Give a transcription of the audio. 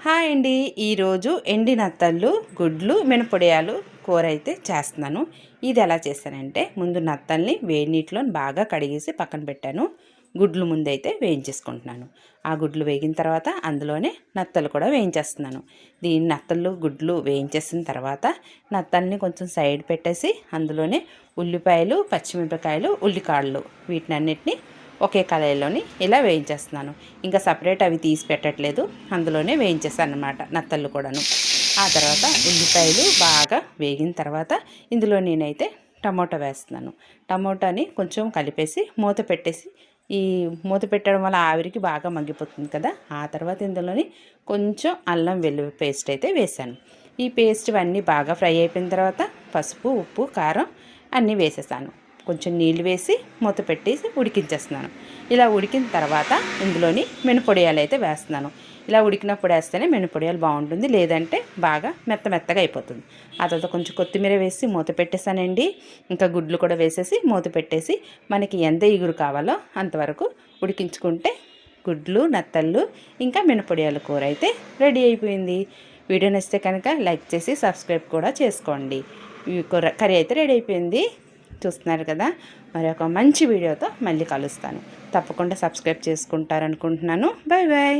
Hi అండి, ఈరోజు ఎండి నత్తళ్ళు గుడ్లు మినపొడియాలు కూర అయితే చేస్తున్నాను. ఇది ఎలా చేస్తానంటే, ముందు నత్తల్ని వేడి నీటిలో బాగా కడిగేసి పక్కన పెట్టాను. గుడ్లు ముందైతే వేయించేసుకుంటున్నాను. ఆ గుడ్లు వేగిన తర్వాత అందులోనే నత్తలు కూడా వేయించేస్తున్నాను. దీన్ని నత్తలు గుడ్లు వేయించేసిన తర్వాత నత్తల్ని కొంచెం సైడ్ పెట్టేసి అందులోనే ఉల్లిపాయలు, పచ్చిమిరపకాయలు, ఉల్లికాడలు వీటినన్నిటిని ఒకే కళాయిలోని ఇలా వేయించేస్తున్నాను. ఇంకా సపరేట్ అవి తీసి పెట్టట్లేదు, అందులోనే వేయించేస్తాను అన్నమాట నత్తళ్ళు కూడాను. ఆ తర్వాత ఉల్లిపాయలు బాగా వేగిన తర్వాత ఇందులో నేనైతే టమోటా వేస్తున్నాను. టమోటాని కొంచెం కలిపేసి మూత పెట్టేసి, ఈ మూత పెట్టడం వల్ల ఆవిరికి బాగా మగ్గిపోతుంది కదా. ఆ తర్వాత ఇందులోని కొంచెం అల్లం వెల్లుల్లి పేస్ట్ అయితే వేసాను. ఈ పేస్ట్ ఇవన్నీ బాగా ఫ్రై అయిపోయిన తర్వాత పసుపు, ఉప్పు, కారం అన్నీ వేసేసాను. కొంచెం నీళ్ళు వేసి మూత పెట్టేసి ఉడికించేస్తున్నాను. ఇలా ఉడికిన తర్వాత ఇందులోని మినపొడియాలు అయితే వేస్తున్నాను. ఇలా ఉడికినప్పుడు వేస్తేనే మినపొడియాలు బాగుంటుంది, లేదంటే బాగా మెత్తగా అయిపోతుంది. ఆ తర్వాత కొంచెం కొత్తిమీర వేసి మూత పెట్టేసానండి. ఇంకా గుడ్లు కూడా వేసేసి మూత పెట్టేసి మనకి ఎంత ఇగురు కావాలో అంతవరకు ఉడికించుకుంటే గుడ్లు, నత్తళ్ళు ఇంకా మినపొడియాల కూర అయితే రెడీ అయిపోయింది. వీడియో నచ్చితే కనుక లైక్ చేసి సబ్స్క్రైబ్ కూడా చేసుకోండి. ఈ కర్రీ అయితే రెడీ అయిపోయింది. చూస్తున్నారు కదా, మరి ఒక మంచి వీడియోతో మళ్ళీ కలుస్తాను. తప్పకుండా సబ్స్క్రైబ్ చేసుకుంటారనుకుంటున్నాను. Bye bye.